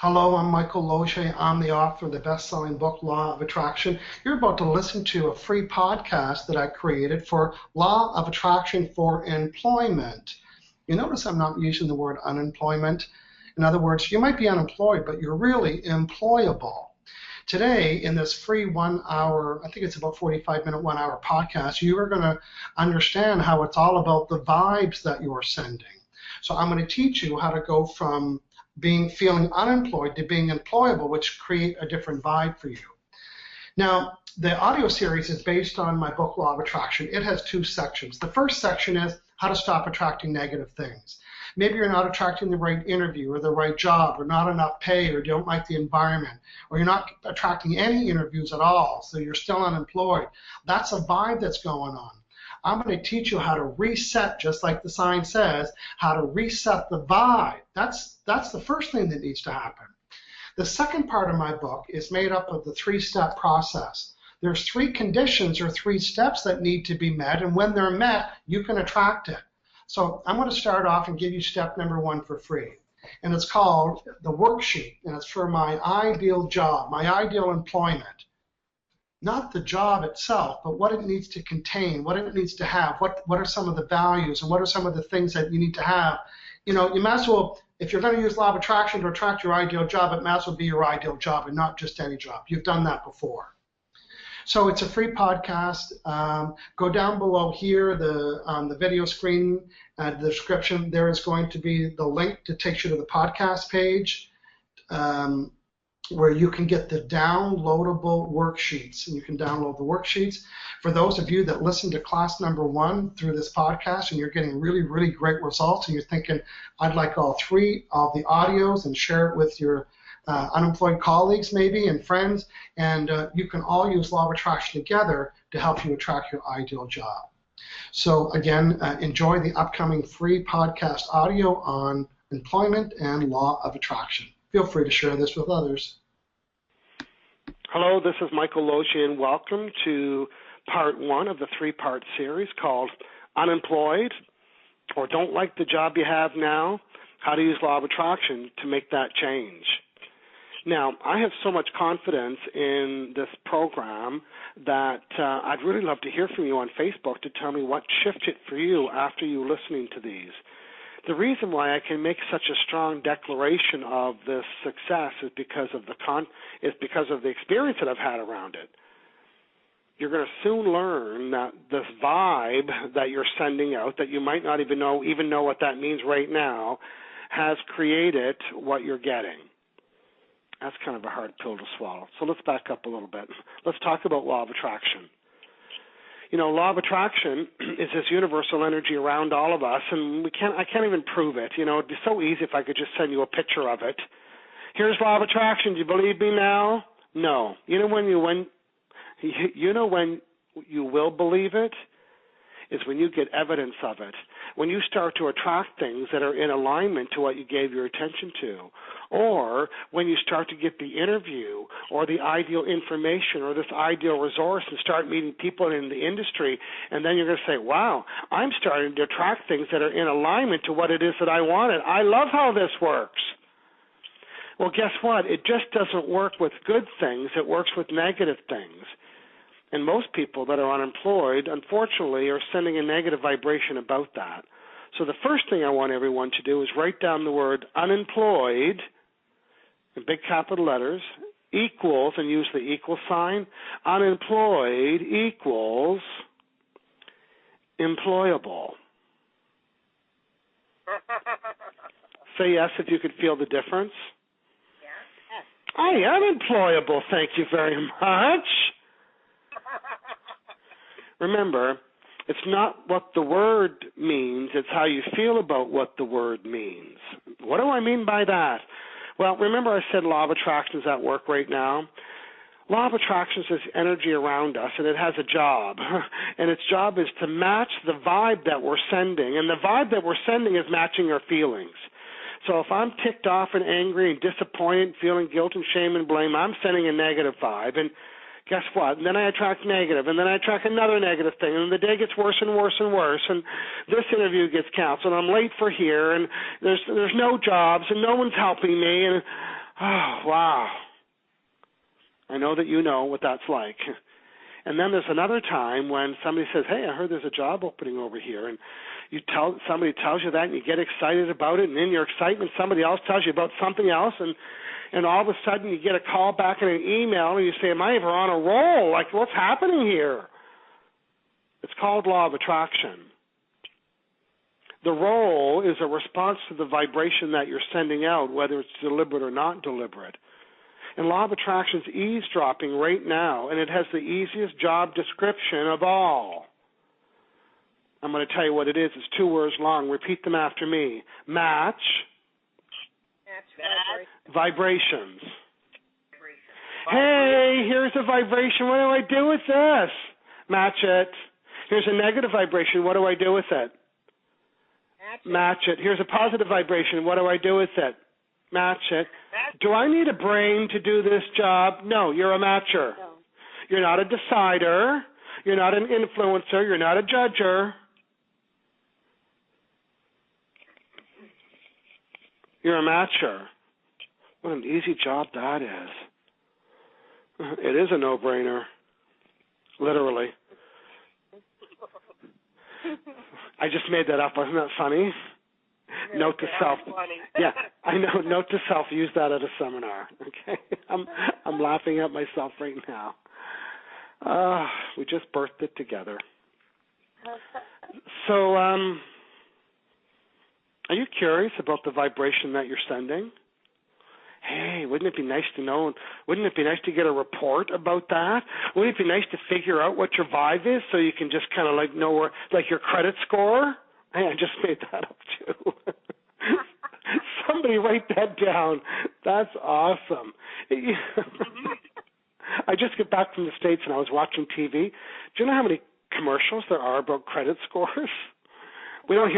Hello, I'm Michael Losier. I'm the author of the best-selling book, Law of Attraction. You're about to listen to a free podcast that I created for Law of Attraction for Employment. You notice I'm not using the word unemployment. In other words, you might be unemployed, but you're really employable. Today, in this free 1 hour, I think it's about 45-minute, 1 hour podcast, you are going to understand how it's all about the vibes that you're sending. So I'm going to teach you how to go from feeling unemployed to being employable, which create a different vibe for you. Now, the audio series is based on my book, Law of Attraction. It has 2 sections. The first section is how to stop attracting negative things. Maybe you're not attracting the right interview or the right job or not enough pay or you don't like the environment or you're not attracting any interviews at all, so you're still unemployed. That's a vibe that's going on. I'm going to teach you how to reset, just like the sign says, how to reset the vibe. That's the first thing that needs to happen. The second part of my book is made up of the 3-step process. There's 3 conditions or 3 steps that need to be met, and when they're met, you can attract it. So I'm going to start off and give you step number 1 for free. And it's called the worksheet, and it's for my ideal job, my ideal employment. Not the job itself, but what it needs to contain, what it needs to have, what are some of the values, and what are some of the things that you need to have. You know, you might as well, if you're going to use law of attraction to attract your ideal job, it might as well be your ideal job and not just any job. You've done that before. So it's a free podcast. Go down below here on the video screen, the description, there is going to be the link that takes you to the podcast page. Where you can get the downloadable worksheets, and you can download the worksheets. For those of you that listen to class number 1 through this podcast and you're getting really, really great results and you're thinking, I'd like all 3 of the audios and share it with your unemployed colleagues maybe and friends, and you can all use Law of Attraction together to help you attract your ideal job. So again, enjoy the upcoming free podcast audio on employment and Law of Attraction. Feel free to share this with others. Hello, this is Michael Losier, and welcome to part 1 of the 3-part series called Unemployed, or Don't Like the Job You Have Now, How to Use Law of Attraction to Make That Change. Now, I have so much confidence in this program that I'd really love to hear from you on Facebook to tell me what shifted for you after you listening to these. The reason why I can make such a strong declaration of this success is because of the experience that I've had around it. You're going to soon learn that this vibe that you're sending out, that you might not even know what that means right now, has created what you're getting. That's kind of a hard pill to swallow. So let's back up a little bit. Let's talk about law of attraction. You know, law of attraction is this universal energy around all of us, and I can't even prove it. You know, it'd be so easy if I could just send you a picture of it. Here's law of attraction. Do you believe me now? No. You know when you will believe it is when you get evidence of it. When you start to attract things that are in alignment to what you gave your attention to, or when you start to get the interview or the ideal information or this ideal resource and start meeting people in the industry, and then you're going to say, wow, I'm starting to attract things that are in alignment to what it is that I wanted. I love how this works. Well, guess what? It just doesn't work with good things. It works with negative things. And most people that are unemployed, unfortunately, are sending a negative vibration about that. So the first thing I want everyone to do is write down the word unemployed in big capital letters, equals, and use the equal sign. Unemployed equals employable. Say yes if you could feel the difference. Yes. I am employable, thank you very much. Remember, it's not what the word means, it's how you feel about what the word means. What do I mean by that? Well, remember I said law of attraction is at work right now? Law of attraction is energy around us, and it has a job. And its job is to match the vibe that we're sending. And the vibe that we're sending is matching our feelings. So if I'm ticked off and angry and disappointed, feeling guilt and shame and blame, I'm sending a negative vibe. And guess what? And then I attract negative, and then I attract another negative thing, and the day gets worse and worse and worse, and this interview gets canceled, I'm late for here, and there's no jobs, and no one's helping me, and Oh, wow. I know that you know what that's like. And then there's another time when somebody says, hey, I heard there's a job opening over here, and somebody tells you that, and you get excited about it, and in your excitement, somebody else tells you about something else, and all of a sudden you get a call back and an email, and you say, am I ever on a roll? Like, what's happening here? It's called law of attraction. The roll is a response to the vibration that you're sending out, whether it's deliberate or not deliberate. And law of attraction is eavesdropping right now, and it has the easiest job description of all. I'm going to tell you what it is. It's 2 words long. Repeat them after me. Match. Vibrations. Hey, here's a vibration. What do I do with this? Match it. Here's a negative vibration. What do I do with it? Match it. Here's a positive vibration. What do I do with it? Match it. Do I need a brain to do this job? No, you're a matcher. No. You're not a decider. You're not an influencer. You're not a judger. You're a matcher. What an easy job that is. It is a no-brainer, literally. I just made that up. Wasn't that funny? Note to self. Yeah, I know. Note to self. Use that at a seminar. Okay, I'm laughing at myself right now. We just birthed it together. So, are you curious about the vibration that you're sending? Hey, wouldn't it be nice to know? Wouldn't it be nice to get a report about that? Wouldn't it be nice to figure out what your vibe is so you can just kind of like know where, like your credit score? Hey, I just made that up too. Somebody write that down. That's awesome. I just got back from the States and I was watching TV. Do you know how many commercials there are about credit scores? We don't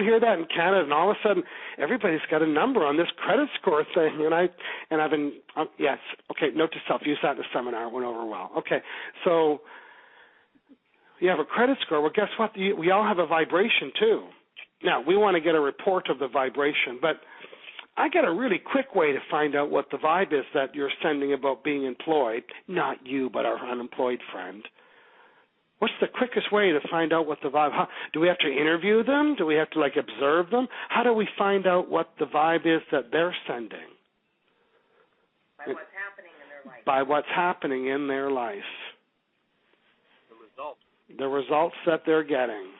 hear that in Canada, and all of a sudden everybody's got a number on this credit score thing. And I've been yes, okay. Note to self: use that in the seminar. It went over well. Okay, so you have a credit score. Well, guess what? We all have a vibration too. Now we want to get a report of the vibration, but I got a really quick way to find out what the vibe is that you're sending about being employed. Not you, but our unemployed friend. What's the quickest way to find out what the vibe? Do we have to interview them? Do we have to observe them? How do we find out what the vibe is that they're sending? By what's happening in their life. By what's happening in their life. The results that they're getting.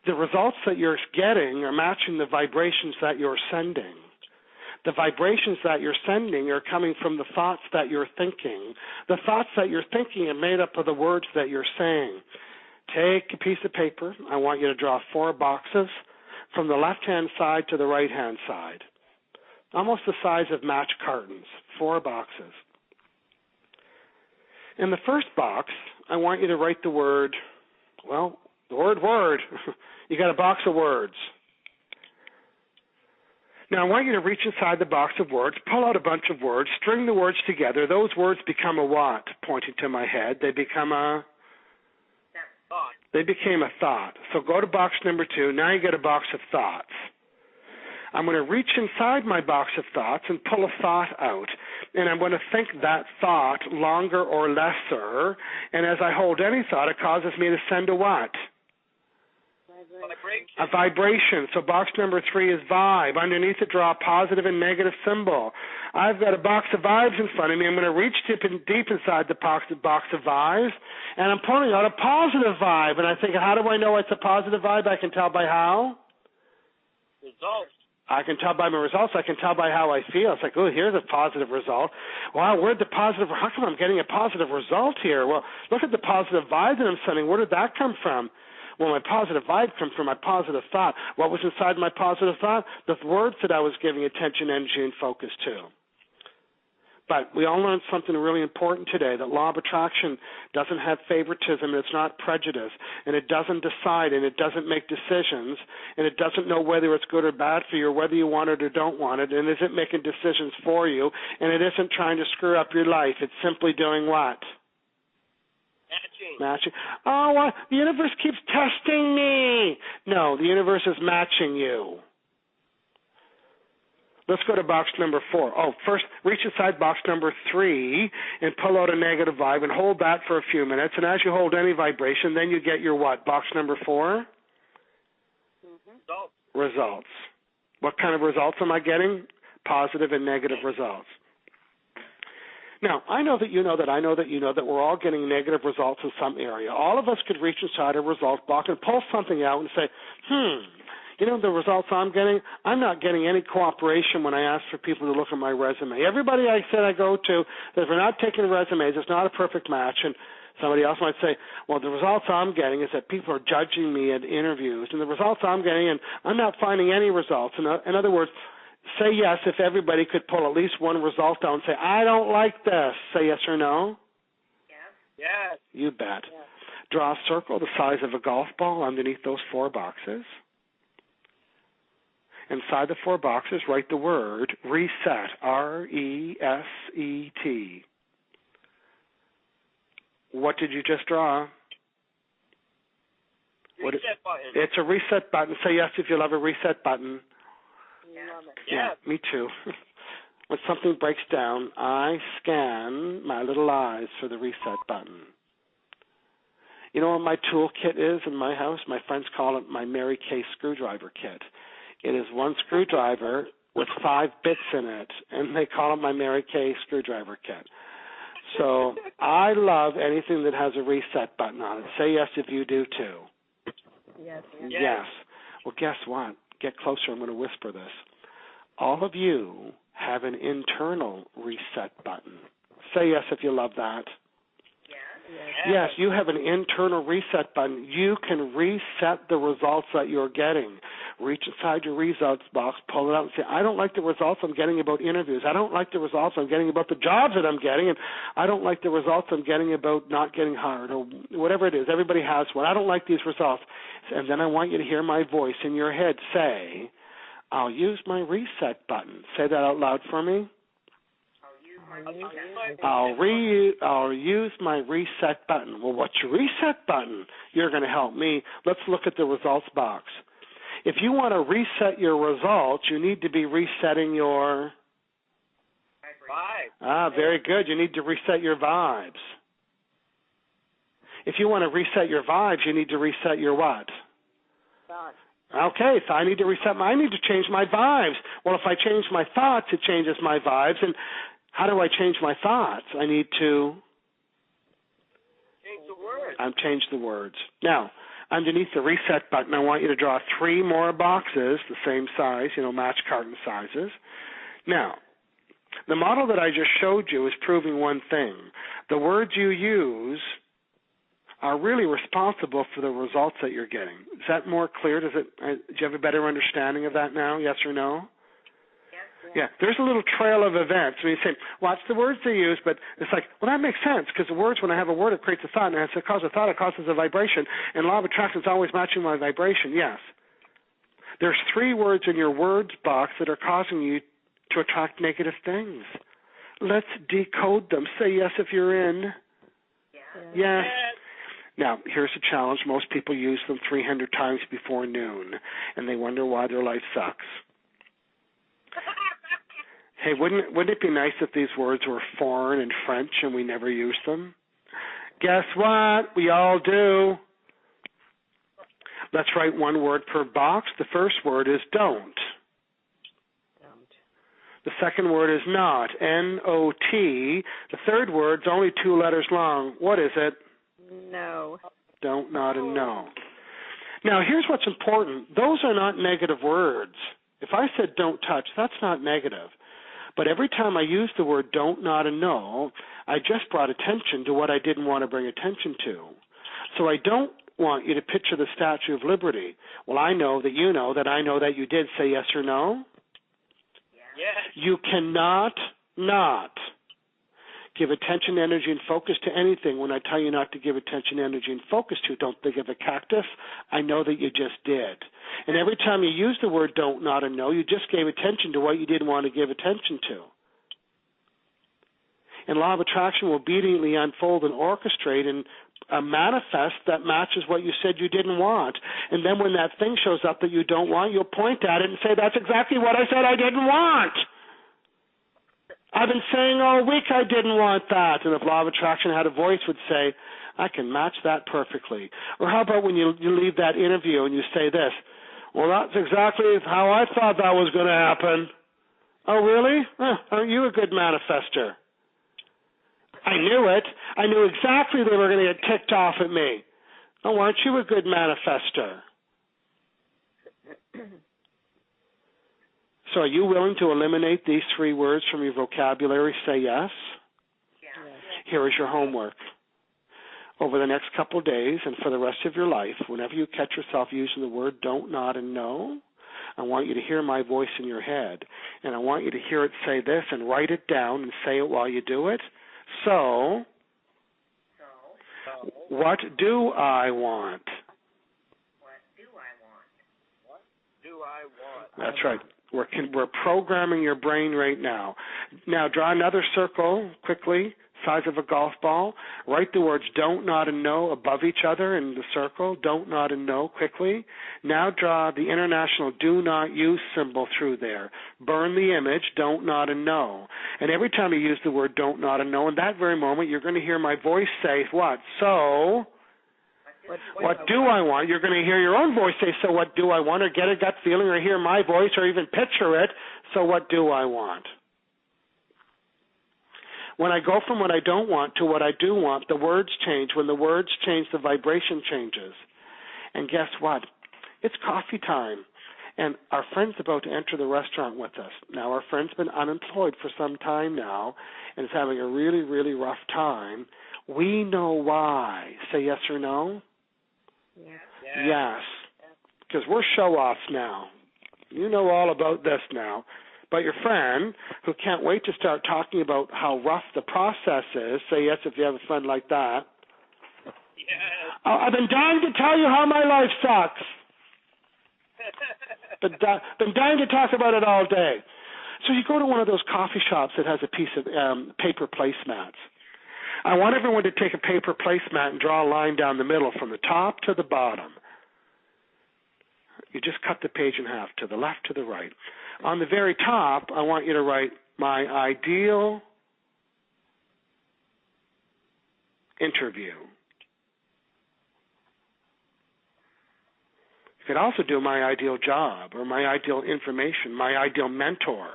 The results that you're getting are matching the vibrations that you're sending. The vibrations that you're sending are coming from the thoughts that you're thinking. The thoughts that you're thinking are made up of the words that you're saying. Take a piece of paper. I want you to draw 4 boxes from the left-hand side to the right-hand side. Almost the size of match cartons, 4 boxes. In the first box, I want you to write the word, well, the word word. You got a box of words. Now, I want you to reach inside the box of words, pull out a bunch of words, string the words together. Those words become a what? Pointing to my head. They become a thought. They became a thought. So go to box number 2. Now you get a box of thoughts. I'm going to reach inside my box of thoughts and pull a thought out. And I'm going to think that thought longer or lesser. And as I hold any thought, it causes me to send a what? A vibration. So box number 3 is vibe. Underneath it, draw a positive and negative symbol. I've got a box of vibes in front of me. I'm going to reach deep inside the box of vibes, and I'm pulling out a positive vibe. And I think, how do I know it's a positive vibe? I can tell by how? Results. I can tell by my results. I can tell by how I feel. It's like, oh, here's a positive result. Wow, where'd the positive, how come I'm getting a positive result here? Well, look at the positive vibe that I'm sending. Where did that come from? Well, my positive vibe comes from my positive thought. What was inside my positive thought? The words that I was giving attention, energy, and focus to. But we all learned something really important today, that law of attraction doesn't have favoritism, it's not prejudice, and it doesn't decide, and it doesn't make decisions, and it doesn't know whether it's good or bad for you, or whether you want it or don't want it, and it isn't making decisions for you, and it isn't trying to screw up your life. It's simply doing what? Matching. Oh, the universe keeps testing me. No, the universe is matching you. Let's go to box number 4. Oh, first, reach inside box number 3 and pull out a negative vibe and hold that for a few minutes. And as you hold any vibration, then you get your what? Box number 4? Results. What kind of results am I getting? Positive and negative results. Now, I know that you know that I know that you know that we're all getting negative results in some area. All of us could reach inside a results box and pull something out and say, you know the results I'm getting? I'm not getting any cooperation when I ask for people to look at my resume. Everybody I said I go to, that if they're not taking resumes, it's not a perfect match. And somebody else might say, well, the results I'm getting is that people are judging me at interviews. And the results I'm getting, and I'm not finding any results. In other words, say yes if everybody could pull at least one result out and say, I don't like this. Say yes or no. Yes. Yes. You bet. Yes. Draw a circle the size of a golf ball underneath those 4 boxes. Inside the 4 boxes, write the word reset, R-E-S-E-T. What did you just draw? Reset button. It's a reset button. Say yes if you love a reset button. Yeah, me too. When something breaks down, I scan my little eyes for the reset button. You know what my toolkit is in my house? My friends call it my Mary Kay screwdriver kit. It is one screwdriver with 5 bits in it, and they call it my Mary Kay screwdriver kit. So I love anything that has a reset button on it. Say yes if you do too. Yes. Well, guess what? Get closer. I'm going to whisper this. All of you have an internal reset button. Say yes if you love that. Yes, you have an internal reset button. You can reset the results that you're getting. Reach inside your results box, pull it out, and say, I don't like the results I'm getting about interviews. I don't like the results I'm getting about the jobs that I'm getting, and I don't like the results I'm getting about not getting hired, or whatever it is. Everybody has one. I don't like these results. And then I want you to hear my voice in your head say, I'll use my reset button. Say that out loud for me. I'll use my reset button. Well, what's your reset button? You're going to help me. Let's look at the results box. If you want to reset your results, you need to be resetting your vibes. Very good. You need to reset your vibes. If you want to reset your vibes, you need to reset your what? Thoughts. Okay, so I need to change my vibes. Well, if I change my thoughts, it changes my vibes. And how do I change my thoughts? I need to change the words. Now, underneath the reset button, I want you to draw 3 more boxes, the same size, match carton sizes. Now, the model that I just showed you is proving one thing. The words you use are really responsible for the results that you're getting. Is that more clear? Do you have a better understanding of that now, yes or no? Yeah, there's a little trail of events. I mean, you say, watch the words they use, but it's like, well, that makes sense, because the words, when I have a word, it creates a thought, and as it causes a thought, it causes a vibration, and law of attraction is always matching my vibration, yes. There's 3 words in your words box that are causing you to attract negative things. Let's decode them. Say yes if you're in. Yes. Now, here's a challenge. Most people use them 300 times before noon, and they wonder why their life sucks. Hey, wouldn't it be nice if these words were foreign and French and we never used them? Guess what? We all do. Let's write 1 word per box. The first word is don't. The second word is not, N-O-T. The third word's only 2 letters long. What is it? No. Don't, not, and no. Now, here's what's important. Those are not negative words. If I said don't touch, that's not negative. But every time I use the word don't, not, and no, I just brought attention to what I didn't want to bring attention to. So I don't want you to picture the Statue of Liberty. Well, I know that you know that I know that you did. Say yes or no. Yes. You cannot not give attention, energy, and focus to anything. When I tell you not to give attention, energy, and focus to, don't think of a cactus. I know that you just did. And every time you use the word don't, not, and no, you just gave attention to what you didn't want to give attention to. And law of attraction will obediently unfold and orchestrate and manifest that matches what you said you didn't want. And then when that thing shows up that you don't want, you'll point at it and say, that's exactly what I said I didn't want. I've been saying all week I didn't want that. And if law of attraction had a voice, would say, I can match that perfectly. Or how about when you leave that interview and you say this, well, that's exactly how I thought that was going to happen. Oh, really? Aren't you a good manifester? I knew it. I knew exactly they were going to get ticked off at me. Oh, aren't you a good manifester? So are you willing to eliminate these 3 words from your vocabulary? Say yes. Yeah. Here is your homework. Over the next couple of days and for the rest of your life, whenever you catch yourself using the word don't, not, and no, I want you to hear my voice in your head. And I want you to hear it say this and write it down and say it while you do it. So, what do I want? What do I want? What do I want? That's right. We're programming your brain right now. Now, draw another circle quickly, size of a golf ball. Write the words don't, not, and no above each other in the circle. Don't, not, and no quickly. Now draw the international do not use symbol through there. Burn the image, don't, not, and no. And every time you use the word don't, not, and no, in that very moment, you're going to hear my voice say what? So, what do I want? You're going to hear your own voice say, so what do I want? Or get a gut feeling or hear my voice or even picture it. So what do I want? When I go from what I don't want to what I do want, the words change. When the words change, the vibration changes. And guess what? It's coffee time. And our friend's about to enter the restaurant with us. Now, our friend's been unemployed for some time now and is having a really, really rough time. We know why. Say yes or no? Yeah. Yes. Because we're show-offs now. You know all about this now. But your friend, who can't wait to start talking about how rough the process is, say yes if you have a friend like that. Yes. I've been dying to tell you how my life sucks. Been dying to talk about it all day. So you go to one of those coffee shops that has a piece of paper placemats. I want everyone to take a paper placemat and draw a line down the middle from the top to the bottom. You just cut the page in half, to the left, to the right. On the very top, I want you to write my ideal interview. You could also do my ideal job or my ideal information, my ideal mentor,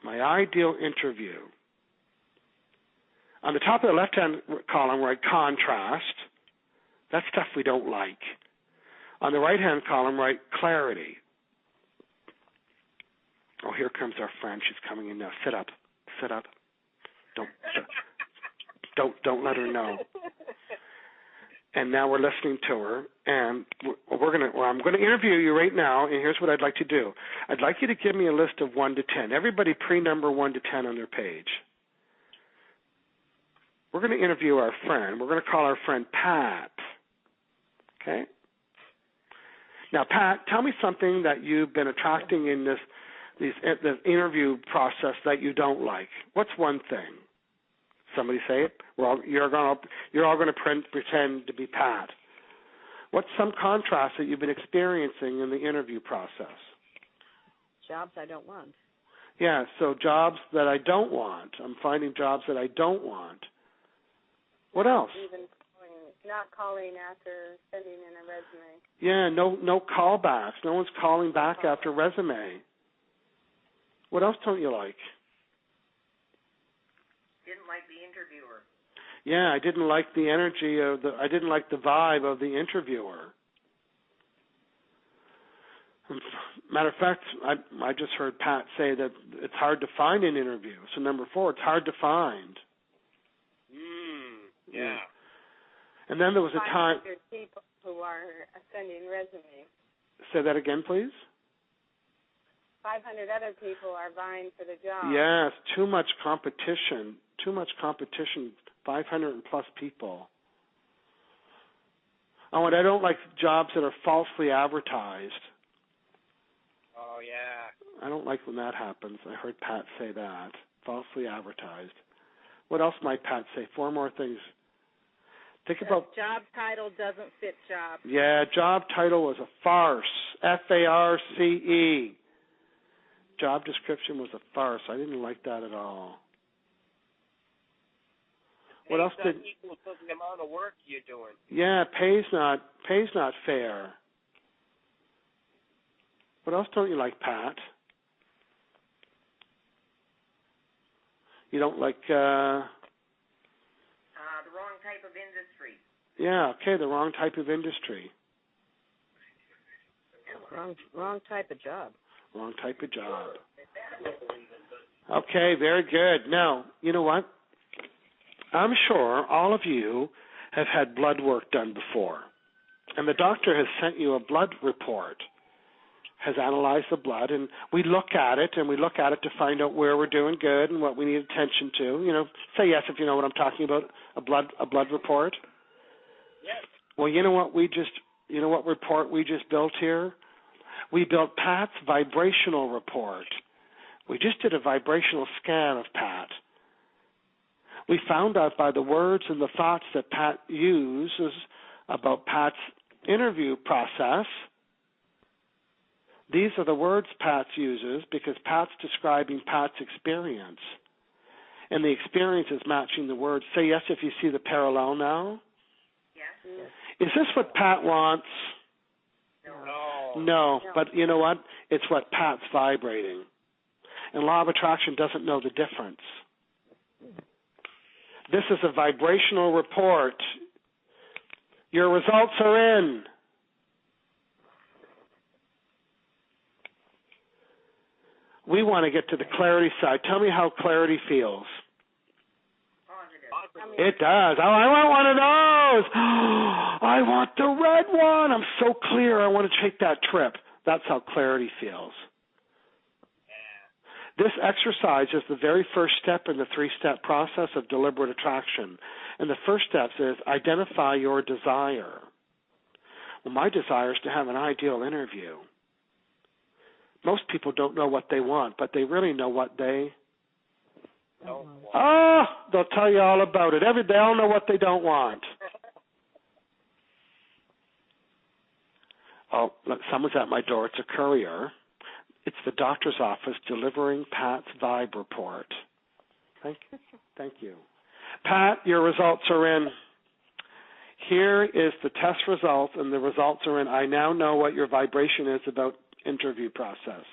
my ideal interview. On the top of the left-hand column, write contrast. That's stuff we don't like. On the right-hand column, write clarity. Oh, here comes our friend. She's coming in now. Sit up. Sit up. Don't let her know. And now we're listening to her, and I'm going to interview you right now, and here's what I'd like to do. I'd like you to give me a list of 1 to 10. Everybody pre-number 1 to 10 on their page. We're going to interview our friend. We're going to call our friend Pat. Okay? Now, Pat, tell me something that you've been attracting in this interview process that you don't like. What's one thing? Somebody say it. You're all going to pretend to be Pat. What's some contrast that you've been experiencing in the interview process? Jobs I don't want. Yeah, so jobs that I don't want. I'm finding jobs that I don't want. What else? Even not calling after sending in a resume. Yeah, no callbacks. No one's calling back after resume. What else don't you like? Didn't like the interviewer. Yeah, I didn't like the energy I didn't like the vibe of the interviewer. Matter of fact, I just heard Pat say that it's hard to find an interview. So number 4, it's hard to find. Yeah. And then there was a time. 500 people who are sending resumes. Say that again, please. 500 other people are vying for the job. Yes, too much competition. 500 and plus people. Oh, and I don't like jobs that are falsely advertised. Oh, yeah. I don't like when that happens. I heard Pat say that. Falsely advertised. What else might Pat say? 4 more things. Think about. Job title doesn't fit job. Yeah, job title was a farce. FARCE. Job description was a farce. I didn't like that at all. What else did? Equal to the amount of work you're doing. Yeah, pay's not fair. What else don't you like, Pat? You don't like The wrong type of industry. Yeah, okay, the wrong type of industry. Wrong type of job. Wrong type of job. Okay, very good. Now, you know what? I'm sure all of you have had blood work done before, and the doctor has sent you a blood report, has analyzed the blood, and we look at it, to find out where we're doing good and what we need attention to. You know, say yes if you know what I'm talking about, a blood report. Yes. Well, you know what report we just built here? We built Pat's vibrational report. We just did a vibrational scan of Pat. We found out by the words and the thoughts that Pat uses about Pat's interview process. These are the words Pat uses because Pat's describing Pat's experience. And the experience is matching the words. Say yes if you see the parallel now. Yes. Is this what Pat wants? No. No, but you know what? It's what Pat's vibrating. And law of attraction doesn't know the difference. This is a vibrational report. Your results are in. We want to get to the clarity side. Tell me how clarity feels. Positive. It does. Oh, I want one of those. I want the red one. I'm so clear. I want to take that trip. That's how clarity feels. This exercise is the very first step in the 3-step process of deliberate attraction. And the first step is identify your desire. Well, my desire is to have an ideal interview. Most people don't know what they want, but they really know what they don't want. Oh, they'll tell you all about it. They all know what they don't want. Oh, look, someone's at my door. It's a courier. It's the doctor's office delivering Pat's vibe report. Thank you. Pat, your results are in. Here is the test results, and the results are in. I now know what your vibration is about interview process.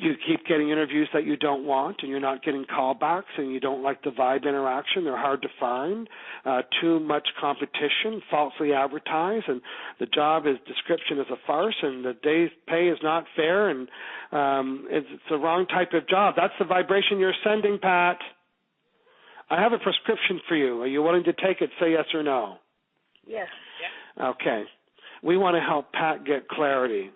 You keep getting interviews that you don't want, and you're not getting callbacks, and you don't like the vibe interaction. They're hard to find. Too much competition, falsely advertised, and the job description is a farce, and the day's pay is not fair, and it's the wrong type of job. That's the vibration you're sending, Pat. I have a prescription for you. Are you willing to take it? Say yes or no. Yes. Okay. We want to help Pat get clarity.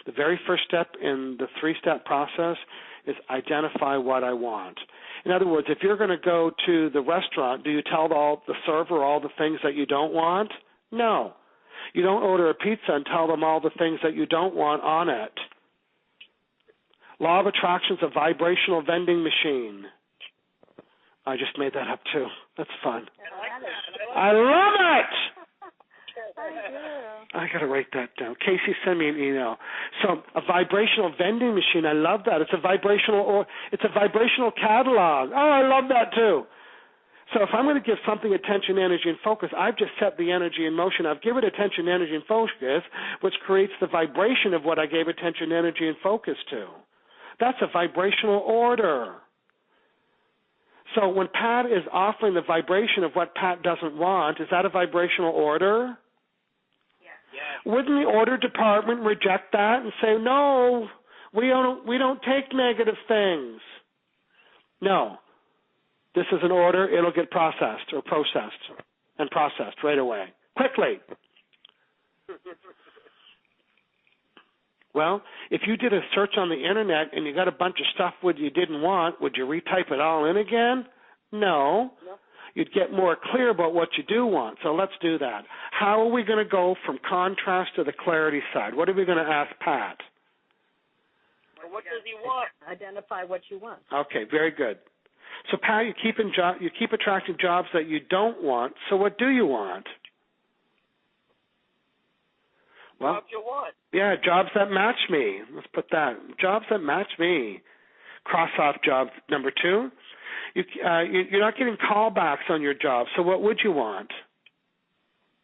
The very first step in the 3-step process is identify what I want. In other words, if you're going to go to the restaurant, do you tell the server all the things that you don't want? No. You don't order a pizza and tell them all the things that you don't want on it. Law of attraction is a vibrational vending machine. I just made that up too. That's fun. I love it! I got to write that down. Casey, send me an email. So a vibrational vending machine, I love that. It's a vibrational catalog. Oh, I love that too. So if I'm going to give something attention, energy, and focus, I've just set the energy in motion. I've given attention, energy, and focus, which creates the vibration of what I gave attention, energy, and focus to. That's a vibrational order. So when Pat is offering the vibration of what Pat doesn't want, is that a vibrational order? Yes. Wouldn't the order department reject that and say, no, we don't take negative things? No. This is an order. It'll get processed right away, quickly. Well, if you did a search on the Internet and you got a bunch of stuff you didn't want, would you retype it all in again? No. You'd get more clear about what you do want. So let's do that. How are we going to go from contrast to the clarity side? What are we going to ask Pat? What does he want? Identify what you want. Okay, very good. So, Pat, you keep attracting jobs that you don't want. So, what do you want? Well, Jobs you want. Yeah, jobs that match me. Let's put that. Jobs that match me. Cross off job number 2. You're not getting callbacks on your job. So, what would you want?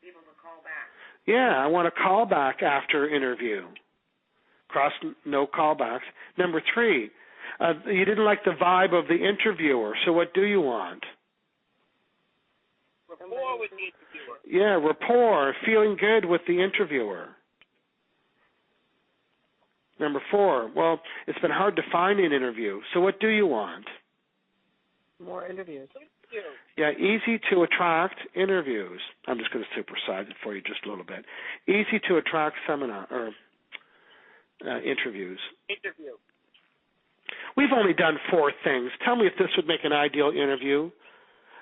People to call back. Yeah, I want a callback after interview. Cross no callbacks. Number 3, you didn't like the vibe of the interviewer, so what do you want? Rapport with the interviewer. Yeah, rapport, feeling good with the interviewer. Number 4, well, it's been hard to find an interview, so what do you want? More interviews. Yeah, easy to attract interviews. I'm just going to supersize it for you just a little bit. Easy to attract interviews. Interview. We've only done 4 things. Tell me if this would make an ideal interview.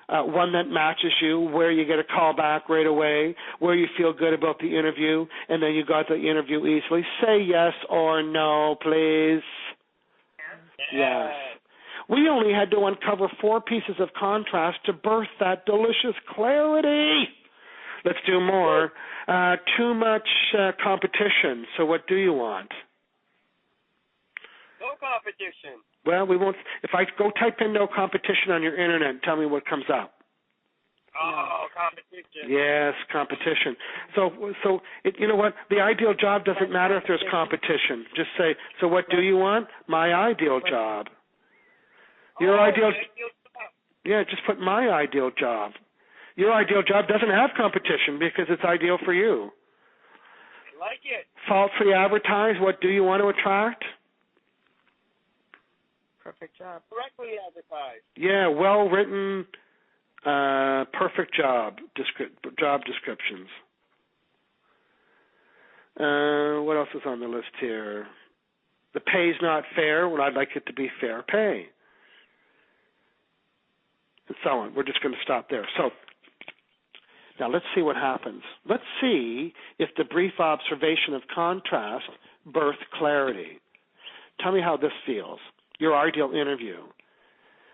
One that matches you, where you get a call back right away, where you feel good about the interview, and then you got the interview easily. Say yes or no, please. Yes. We only had to uncover 4 pieces of contrast to birth that delicious clarity. Let's do more. Too much competition. So what do you want? No competition. Well, we won't. If I go type in no competition on your internet and tell me what comes up. Oh, competition. Yes, competition. So you know what? The ideal job doesn't matter if there's competition. Just say, so what do you want? My ideal job. Your ideal. Yeah, just put my ideal job. Your ideal job doesn't have competition because it's ideal for you. I like it. Falsely advertise. What do you want to attract? Perfect job. Correctly advertised. Yeah, well-written, perfect job descriptions. What else is on the list here? The pay's not fair. Well, I'd like it to be fair pay. And so on. We're just going to stop there. So now let's see what happens. Let's see if the brief observation of contrast birthed clarity. Tell me how this feels. Your ideal interview.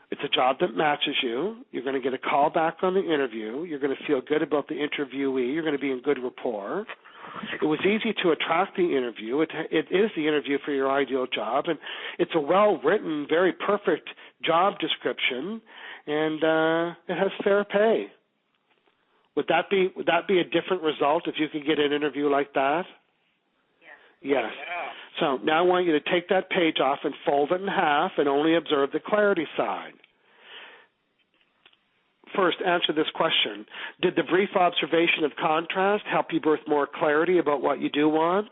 It's a job that matches you. You're going to get a call back on the interview. You're going to feel good about the interviewee. You're going to be in good rapport. It was easy to attract the interview. It is the interview for your ideal job, and it's a well-written, very perfect job description, and it has fair pay. Would that be a different result if you could get an interview like that? Yes. Yeah. So now I want you to take that page off and fold it in half and only observe the clarity side. First, answer this question. Did the brief observation of contrast help you birth more clarity about what you do want?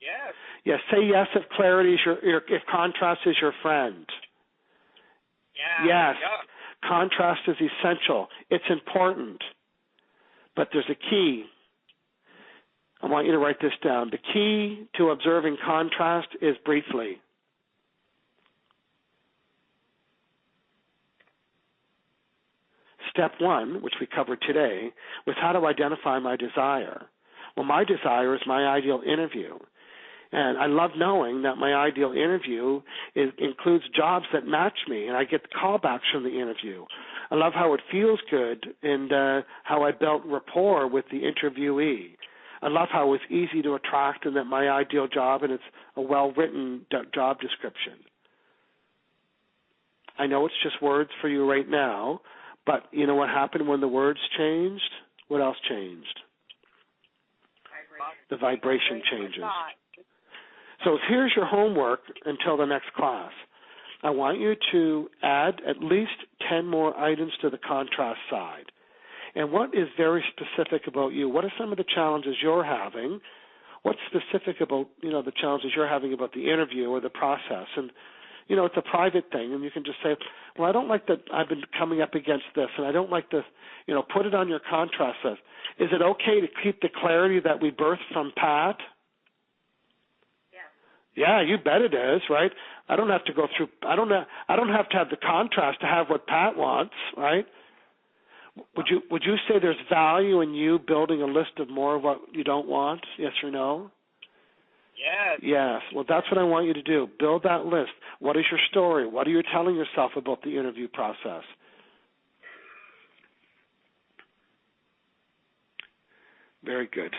Yes. Yes. Say yes if clarity is if contrast is your friend. Yeah. Yes. Yeah. Contrast is essential. It's important. But there's a key. I want you to write this down. The key to observing contrast is briefly. Step 1, which we covered today, was how to identify my desire. Well, my desire is my ideal interview. And I love knowing that my ideal interview includes jobs that match me, and I get callbacks from the interview. I love how it feels good and how I built rapport with the interviewee. I love how it's easy to attract and that my ideal job, and it's a well-written job description. I know it's just words for you right now, but you know what happened when the words changed? What else changed? The vibration changes. So here's your homework until the next class. I want you to add at least 10 more items to the contrast side. And what is very specific about you? What are some of the challenges you're having? What's specific about, the challenges you're having about the interview or the process? And, it's a private thing, and you can just say, well, I don't like that I've been coming up against this, and I don't like this. Put it on your contrast list. Is it okay to keep the clarity that we birthed from Pat? Yeah, you bet it is, right? I don't have to go through. I don't have to have the contrast to have what Pat wants, right? Would you say there's value in you building a list of more of what you don't want? Yes or no? Yes. Yes. Well, that's what I want you to do. Build that list. What is your story? What are you telling yourself about the interview process? Very good.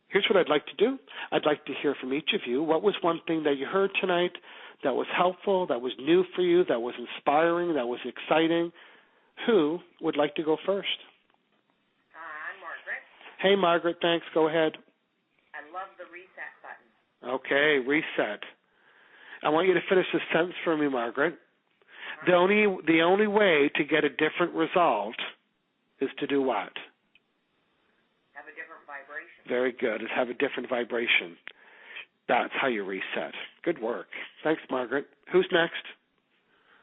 Here's what I'd like to do. I'd like to hear from each of you. What was one thing that you heard tonight that was helpful, that was new for you, that was inspiring, that was exciting? Who would like to go first? I'm Margaret. Hey, Margaret, thanks. Go ahead. I love the reset button. Okay, reset. I want you to finish this sentence for me, Margaret. The only way to get a different result is to do what? Have a different vibration. Very good. Is have a different vibration. That's how you reset. Good work. Thanks, Margaret. Who's next?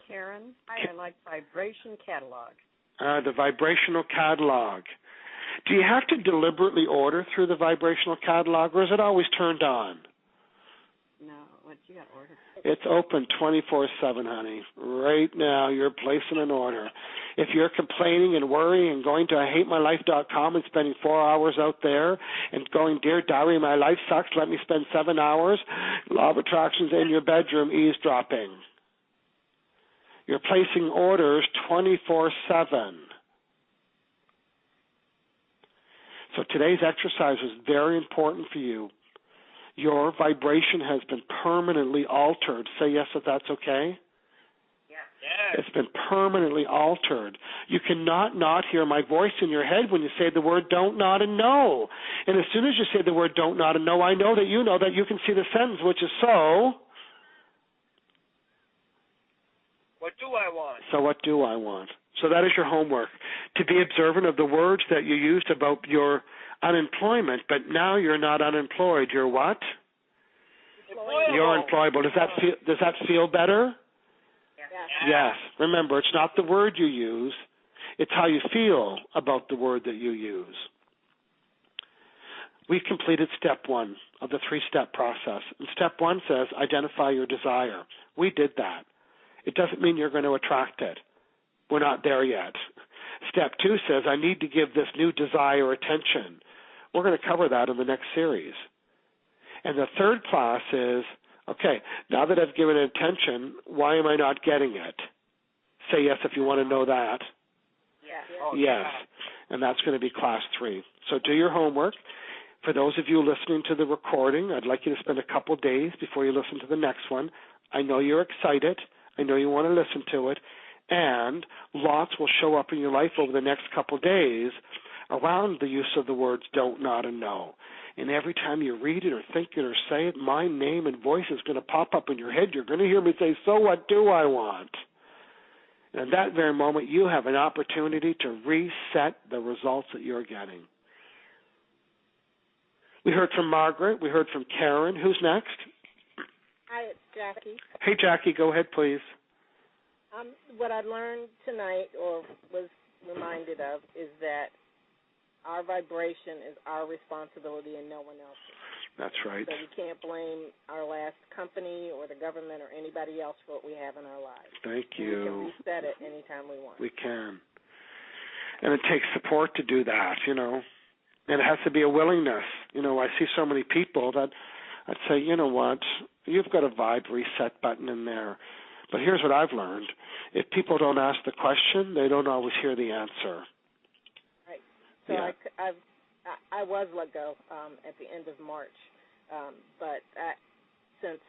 Karen, I like vibration catalog. The vibrational catalog. Do you have to deliberately order through the vibrational catalog, or is it always turned on? No, what you got ordered? It's open 24/7, honey. Right now, you're placing an order. If you're complaining and worrying and going to IHateMyLife.com and spending 4 hours out there and going, Dear Diary, my life sucks, let me spend 7 hours, Law of Attraction's in your bedroom eavesdropping. You're placing orders 24/7. So today's exercise is very important for you. Your vibration has been permanently altered. Say yes if that's okay. Yeah. Yes. It's been permanently altered. You cannot not hear my voice in your head when you say the word don't, not, and no. And as soon as you say the word don't, not, and no, I know that you can see the sentence, which is so. What do I want? So what do I want? So that is your homework, to be observant of the words that you used about your unemployment, but now you're not unemployed. You're what? Employable. You're employable. Does that feel better? Yeah. Yes. Remember, it's not the word you use, it's how you feel about the word that you use. We've completed step 1 of the 3-step process. And step 1 says identify your desire. We did that. It doesn't mean you're going to attract it. We're not there yet. Step 2 says I need to give this new desire attention. We're going to cover that in the next series. And the third class is, okay, now that I've given it attention, why am I not getting it? Say yes if you want to know that. Yeah. Oh, Yes. yeah. And that's going to be class 3. So do your homework. For those of you listening to the recording, I'd like you to spend a couple days before you listen to the next one. I know you're excited. I know you want to listen to it. And lots will show up in your life over the next couple days around the use of the words don't, not, and no. And every time you read it or think it or say it, my name and voice is going to pop up in your head. You're going to hear me say, so what do I want? And at that very moment, you have an opportunity to reset the results that you're getting. We heard from Margaret. We heard from Karen. Who's next? Hi, it's Jackie. Hey, Jackie, go ahead, please. What I learned tonight, or was reminded of, is that our vibration is our responsibility and no one else's. That's right. So we can't blame our last company or the government or anybody else for what we have in our lives. Thank We you. can reset it anytime we want. We can. And it takes support to do that, And it has to be a willingness. I see so many people that I'd say, you know what, you've got a vibe reset button in there. But here's what I've learned. If people don't ask the question, they don't always hear the answer. Right. So Yeah. I was let go at the end of March, but since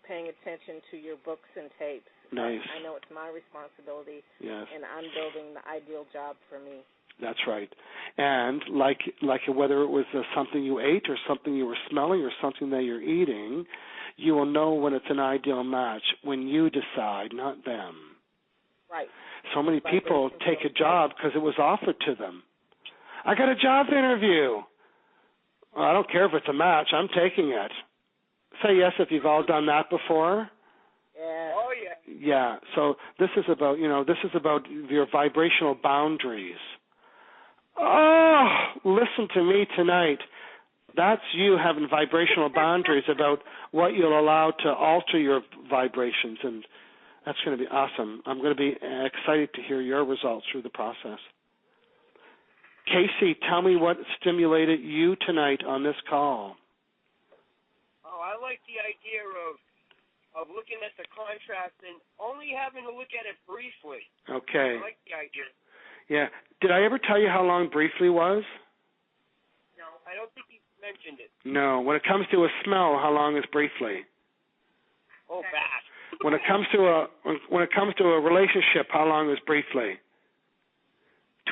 paying attention to your books and tapes, Nice. I know it's my responsibility, Yes. and I'm building the ideal job for me. That's right. And like whether it was something you ate or something you were smelling or something that you're eating, you will know when it's an ideal match when you decide, not them. Right. So many people take a job because it was offered to them. I got a job interview. Well, I don't care if it's a match. I'm taking it. Say yes if you've all done that before. Yeah. Oh, yeah. Yeah. So this is about your vibrational boundaries. Oh, listen to me tonight. That's you having vibrational boundaries about what you'll allow to alter your vibrations, and that's going to be awesome. I'm going to be excited to hear your results through the process. Casey, tell me what stimulated you tonight on this call. Oh, I like the idea of looking at the contract and only having to look at it briefly. Okay. I like the idea. Yeah. Did I ever tell you how long briefly was? No, I don't think you mentioned it. No. When it comes to a smell, how long is briefly? Oh, fast. When it comes to a relationship, how long is briefly?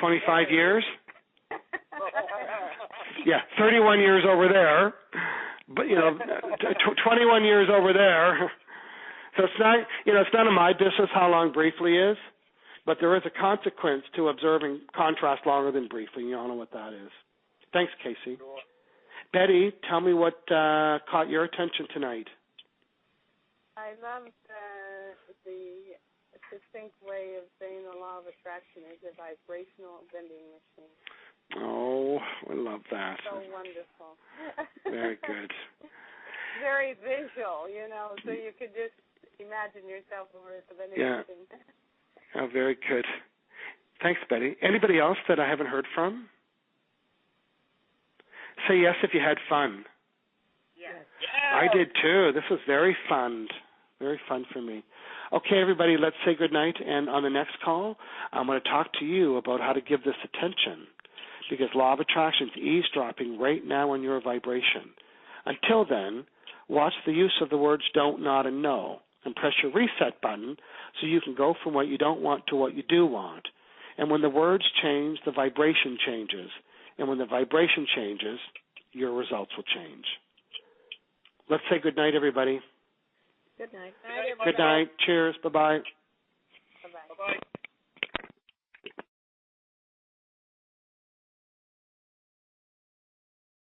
25 years? Yeah, 31 years over there. But 21 years over there. So it's not, it's none of my business how long briefly is, but there is a consequence to observing contrast longer than briefly. You all know what that is. Thanks, Casey. Sure. Betty, tell me what caught your attention tonight. I love the succinct way of saying the law of attraction is a vibrational vending machine. Oh, I love that. So wonderful. Very good. Very visual, so you could just imagine yourself over at the vending machine. Oh, very good. Thanks, Betty. Anybody else that I haven't heard from? Say yes if you had fun. Yes. I did too. This was very fun. Very fun for me. Okay, everybody, let's say goodnight. And on the next call, I'm going to talk to you about how to give this attention, because law of attraction is eavesdropping right now on your vibration. Until then, watch the use of the words don't, not, and no, and press your reset button so you can go from what you don't want to what you do want. And when the words change, the vibration changes. And when the vibration changes, your results will change. Let's say goodnight, everybody. Good night. Good night. Cheers. Bye-bye. Bye-bye. Bye-bye.